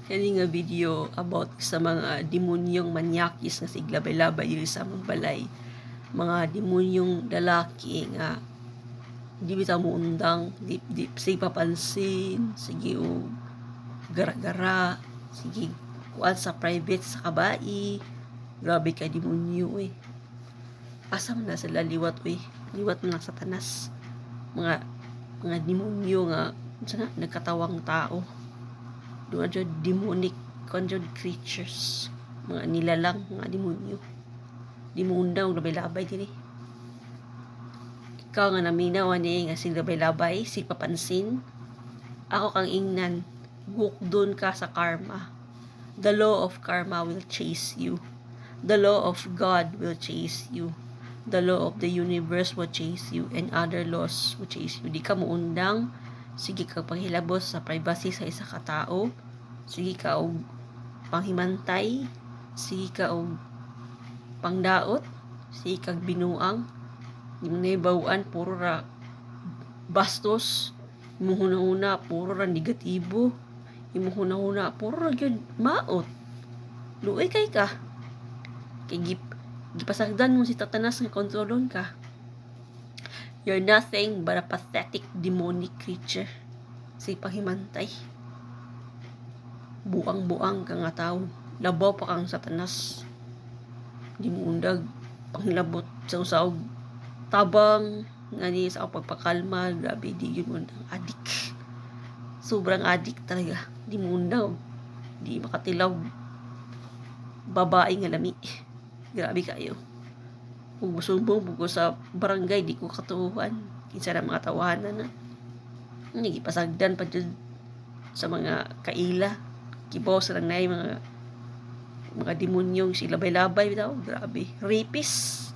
Kani nga video about sa mga demonyong manyakis nga siglabay-labay diri sa among balay. Mga demonyong lalaki nga di bitaw mo undang, di sige papansin, sige o gara-gara, sige kuan sa private sa kabai. Grabe ka demonyo eh. Asa man na sila liwat eh. Liwat man lang sa tanas. Mga demonyo nga sana nagkatawang tao. Doon dyan demonic conjured creatures. Mga nilalang, mga demonyo. Di mo undaw, labay-labay din eh. Ikaw nga naminaw ni nga si labay-labay, si papansin. Ako kang ingnan, doon ka sa karma. The law of karma will chase you. The law of God will chase you. The law of the universe will chase you, and other laws will chase you. Di ka mo undang, sige ka panghilabos sa privacy sa isa ka tao, sige ka og panghimantay, sige ka og pangdaot, sige kag binuang, di mo naibawaan, puro ra bastos, imong huna-huna, puro ra negatibo, imong huna-huna, puro ra gyud maot. Luoy kay ka. Kay gipasagdan mo si Satanas nga kontrolon ka. You're nothing but a pathetic demonic creature. Si panghimantay. Buang-buang ka nga tao. Labaw pa kang Satanas. Di mo undag panglabot sa usawg tabang nga ni sa pagpakalma. Grabe, di yun mo undang adik. Sobrang adik talaga. Di mo undag. Di makatilaw babae nga lami. Grabe kayo. Kung musumbong ko sa barangay, di ko katuhan. Kinsa na mga tawanan na. Nagipasagdan pa dyan sa mga kaila. Kibaw sa lang na mga demonyong si labay-labay daw. Grabe. Rapist.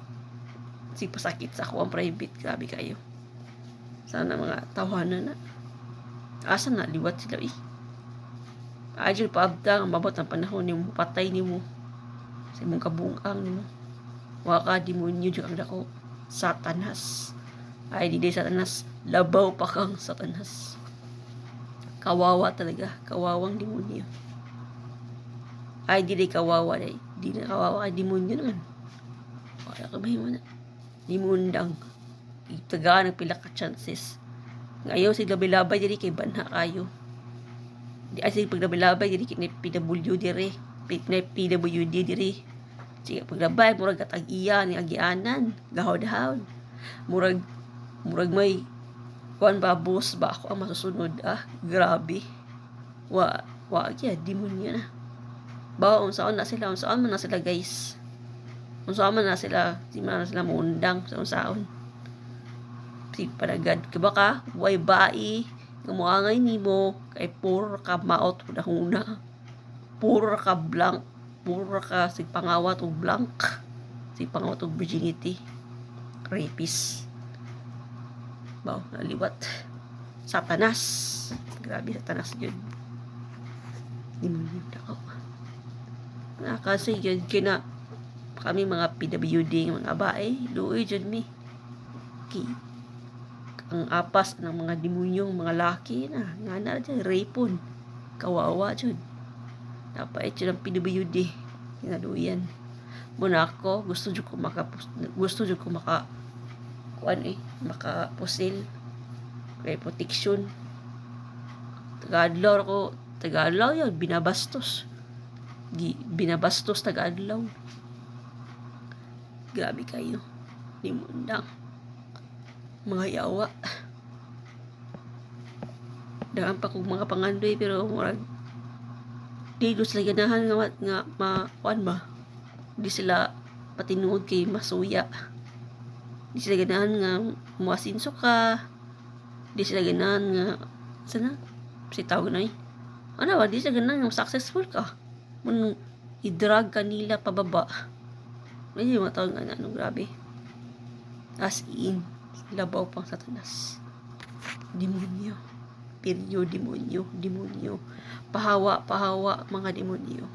Si pasakit sa ako ang private. Grabe kayo. Sana mga tawanan na. Asa na liwat sila eh. Adyo paabda ang mabot ang panahon ni mo. Patay ni mo. Sa imong kabungang ni mo. Waka demonyo dyan ang dako. Satanas. Ay di Satanas. Labaw pa kang Satanas. Kawawa talaga. Kawawang demonyo. Ay di kawawa day. Di na kawawa kay demonyo naman. Wala ka ba mo na. Di mo undang. Itagaan ang pila ka chances. Ngayon si labay-labay diri kay banha kayo. Di ay paglabay-labay diri kay PW diri. PWD diri. Sige paglabay murag katag iya ni agianan, gahod-hawd. Murag may kuan ba boss ba ako ang masusunod grabe. Wa kaya demonyo na. Ba unsaon na sila, unsaon man na sila guys. Unsaon man na sila, di man na sila muundang sa unsaon. Si padagad ka ba ka, way bai, nga moangay nimo kay puro ka maot huna. Puro ka blank, puro ka si pangawat og blank, si pangawat og virginity, rapist. Baw, naliwat. Satanas. Grabe Satanas yun. Demonyo ako. Kasi yun kina kami mga PWD mga bae, luoy jud mi. Ang apas ng mga demonyong mga laki na nga na dyan, rapon. Kawawa jud. Dapat ito ng PWD. Kinaluyan. Muna ako, gusto jud ko makapusil. Kaya protection. Taga-adlaw yun, binabastos. Binabastos taga-adlaw. Grabe kayo. Di mo undang. Mga yawa. Daan pa kong mga pangandoy pero murag di sila ganahan nga kuan ba. Di sila patinuod kay masuya. Di sila ganahan nga muasinso ka. Di sila ganahan nga sana si tawag na ano ba, di sila ganahan nga successful ka. Mun i-drag kanila pababa. May mga tawag nga grabe. As in labaw pang Satanas. Demonyo. Demonyo. Pahawa, mga demonyo.